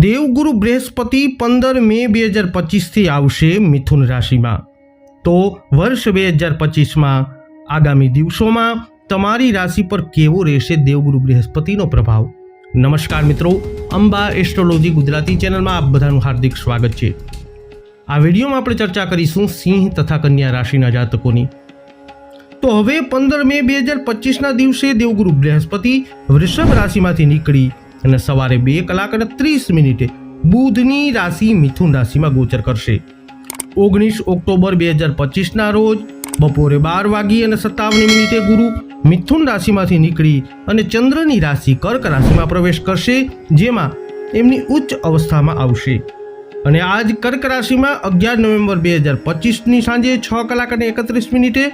દેવગુરુ બૃહસ્પતિ 15 મે 2025થી આવશે મિથુન રાશિમાં। તો વર્ષ 2025માં આગામી દિવસોમાં તમારી રાશિ પર કેવો રહેશે દેવગુરુ બૃહસ્પતિનો પ્રભાવ। નમસ્કાર મિત્રો, અંબા એસ્ટ્રોલોજી ગુજરાતી ચેનલમાં આપ બધાનું હાર્દિક સ્વાગત છે। આ વિડીયોમાં આપણે ચર્ચા કરીશું સિંહ તથા કન્યા રાશિના જાતકોની। તો હવે 15 મે 2025ના દિવસે દેવગુરુ બૃહસ્પતિ વૃષભ રાશિમાંથી નીકળી અને સવારે 2:30 બુધની રાશિ મિથુન રાશિમાં ગોચર કરશે। 19 ઓક્ટોબર 2025ના રોજ બપોરે 12:57 ગુરુ મિથુન રાશિમાંથી નીકળી અને ચંદ્રની રાશિ કર્ક રાશિમાં પ્રવેશ કરશે, જેમાં એમની ઉચ્ચ અવસ્થામાં આવશે। અને આજ કર્ક રાશિમાં 11 નવેમ્બર 2025ની સાંજે 6:31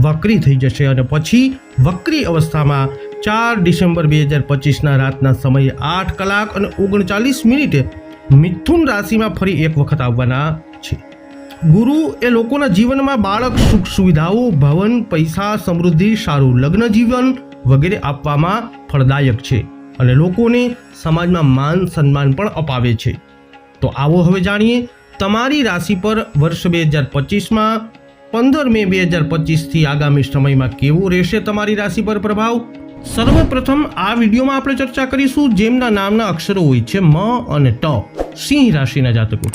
વક્રી થઈ જશે અને પછી વક્રી અવસ્થામાં 4 ડિસેમ્બર 2025ના રાતના સમયે 8:39 મિથુન રાશિમાં ફરી એક વખત આવવાના છે। ગુરુ એ લોકોના જીવનમાં બાળક, સુખ સુવિધાઓ, ભવન, પૈસા, સમૃદ્ધિ, સારું લગ્ન જીવન વગેરે આપવામાં ફળદાયક છે અને લોકોને સમાજમાં માન સન્માન પણ અપાવે છે। તો આવો હવે જાણીએ તમારી રાશિ પર વર્ષ 2025માં 15 મે 2025થી આગામી સમયમાં કેવો રહેશે તમારી રાશિ પર પ્રભાવ। સર્વપ્રથમ આ વિડીયોમાં આપણે ચર્ચા કરીશું જેમના નામના અક્ષરો હોય છે મ અને ટ, સિંહ રાશિના જાતકો।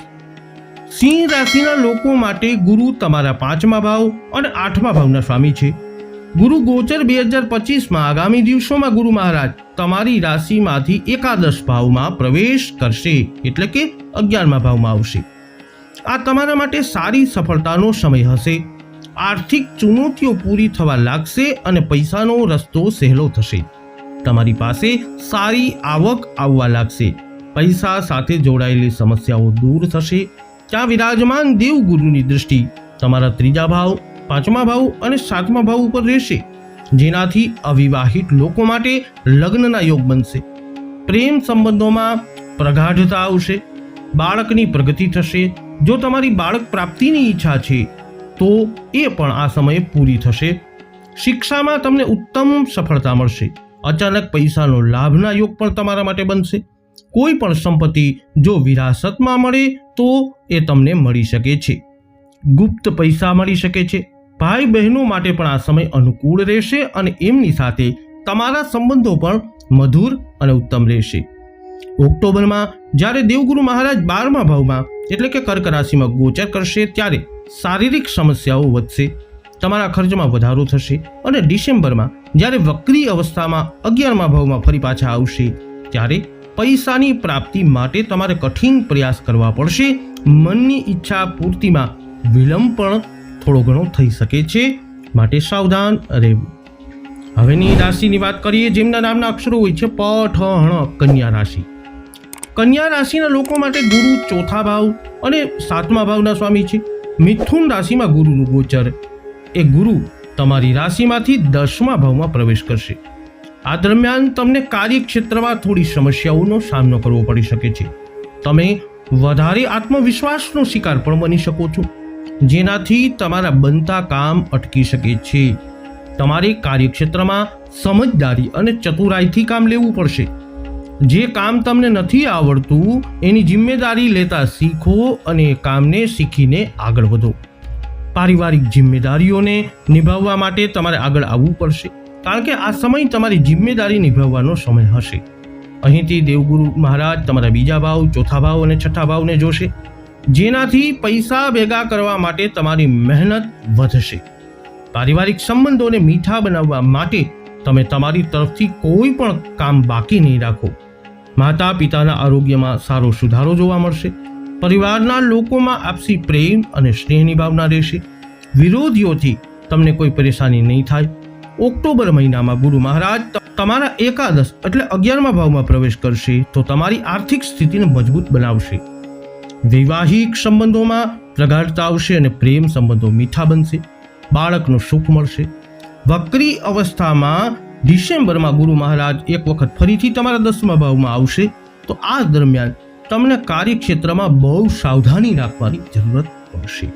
સિંહ રાશિના લોકો માટે ગુરુ તમારા 5મા ભાવ અને 8મા ભાવના સ્વામી છે। ગુરુ ગોચર 2025માં આગામી દિવસોમાં ગુરુ મહારાજ તમારી રાશિમાંથી એકાદશ ભાવમાં પ્રવેશ કરશે, એટલે કે 11મા ભાવમાં આવશે। આ તમારા માટે સારી સફળતાનો સમય હશે। આર્થિક ચુનૌતીઓ પૂરી થવા લાગશે અને પૈસાનો રસ્તો સહેલો થશે। તમારી પાસે સારી આવક આવવા લાગશે। પૈસા સાથે જોડાયેલી સમસ્યાઓ દૂર થશે। ત્યાં વિરાજમાન દેવગુરુની દૃષ્ટિ તમારા 3જા ભાવ, 5મા ભાવ અને 7મા ભાવ ઉપર રહેશે, જેનાથી અવિવાહિત લોકો માટે લગ્નના યોગ બનશે। પ્રેમ સંબંધોમાં પ્રગાઢતા આવશે। બાળકની પ્રગતિ થશે। જો તમારી બાળક પ્રાપ્તિની ઈચ્છા છે તો એ પણ આ સમયે પૂરી થશે। શિક્ષામાં તમને ઉત્તમ સફળતા મળશે। અચાનક પૈસાનો લાભના યોગ પણ તમારા માટે બનશે। કોઈ પણ સંપત્તિ જો વિરાસતમાં મળે તો એ તમને મળી શકે છે। ગુપ્ત પૈસા મળી શકે છે। ભાઈ બહેનો માટે પણ આ સમય અનુકૂળ રહેશે અને એમની સાથે તમારા સંબંધો પણ મધુર અને ઉત્તમ રહેશે। ઓક્ટોબરમાં જ્યારે દેવગુરુ મહારાજ 12મા ભાવમાં એટલે કે કર્ક રાશિમાં ગોચર કરશે ત્યારે શારીરિક સમસ્યાઓ વધશે। તમારા ખર્ચમાં વધારો થશે અને ડિસેમ્બરમાં જ્યારે વક્રી અવસ્થામાં 11મા ભાવમાં ફરી પાછા આવશે ત્યારે પૈસાની પ્રાપ્તિ માટે તમારે કઠિન પ્રયાસ કરવા પડશે। મનની ઈચ્છા પૂર્તિમાં વિલંબ પણ થોડો ઘણો થઈ શકે છે, માટે સાવધાન રહેવું। હવેની રાશિની વાત કરીએ જેમના નામના અક્ષરો હોય છે પ, ઠ, ણ, કન્યા રાશિ। કન્યા રાશિના લોકો માટે ગુરુ 4થા ભાવ અને 7મા ભાવના સ્વામી છે। મિથુન રાશિમાં ગુરુનું ગોચર એ ગુરુ તમારી રાશિમાંથી 10મા ભાવમાં પ્રવેશ કરશે। આ દરમિયાન તમને કાર્યક્ષેત્રમાં થોડી સમસ્યાઓનો સામનો કરવો પડી શકે છે। તમે વધારે આત્મવિશ્વાસનો શિકાર પણ બની શકો છો, જેનાથી તમારા બનતા કામ અટકી શકે છે। તમારે કાર્યક્ષેત્રમાં સમજદારી અને ચતુરાઈથી કામ લેવું પડશે। જે કામ તમને નથી આવડતું એની જિમ્મેદારી લેતા શીખો અને કામને શીખીને આગળ વધો। પારિવારિક જિમ્મેદારીઓને નિભાવવા માટે તમારે આગળ આવવું પડશે, કારણ કે આ સમય તમારી જિમ્મેદારી નિભાવવાનો સમય હશે। અહીંથી દેવગુરુ મહારાજ તમારા 2જા ભાવ, 4થા ભાવ અને 6થા ભાવને જોશે, જેનાથી પૈસા ભેગા કરવા માટે તમારી મહેનત વધશે। પારિવારિક સંબંધોને મીઠા બનાવવા માટે તમે તમારી તરફથી કોઈ પણ કામ બાકી નહીં રાખો। માતા પિતાના આરોગ્યમાં સારો સુધારો જોવા મળશે। પરિવારના લોકોમાં આપસી પ્રેમ અને સ્નેહની ભાવના રહેશે। વિરોધીઓથી તમને કોઈ પરેશાની નહીં થાય। ઓક્ટોબર મહિનામાં ગુરુ મહારાજ તમારા એકાદશ એટલે 11મા ભાવમાં પ્રવેશ કરશે તો તમારી આર્થિક સ્થિતિને મજબૂત બનાવશે। વૈવાહિક સંબંધોમાં પ્રગાઢતા આવશે અને પ્રેમ સંબંધો મીઠા બનશે। બાળકનું સુખ મળશે। વક્રી અવસ્થામાં ડિસેમ્બરમાં ગુરુ મહારાજ એક વખત ફરીથી તમારા 10મા ભાવમાં આવશે, તો આ દરમિયાન તમને કાર્યક્ષેત્રમાં બહુ સાવધાની રાખવાની જરૂરત પડશે।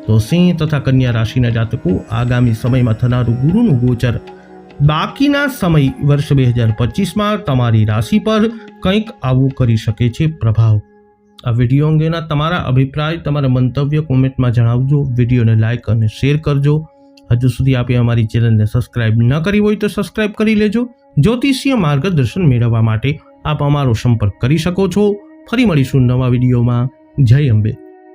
તો સિંહ તથા કન્યા રાશિના જાતકો આગામી સમયમાં થનારું ગુરુનું ગોચર બાકીના સમય વર્ષ 2025માં તમારી રાશિ પર કંઈક આવું કરી શકે છે પ્રભાવ. આ વિડીયો અંગેના તમારા અભિપ્રાય, તમારા મંતવ્ય કોમેન્ટમાં જણાવજો. વિડીયોને લાઇક અને શેર કરજો. હજુ સુધી આપે અમારી ચેનલને સબસ્ક્રાઇબ ન કરી હોય તો સબસ્ક્રાઇબ કરી લેજો. જ્યોતિષીય માર્ગદર્શન મેળવવા માટે આપ અમારો સંપર્ક કરી શકો છો. ફરી મળીશું નવા વિડીયોમાં. જય અંબે.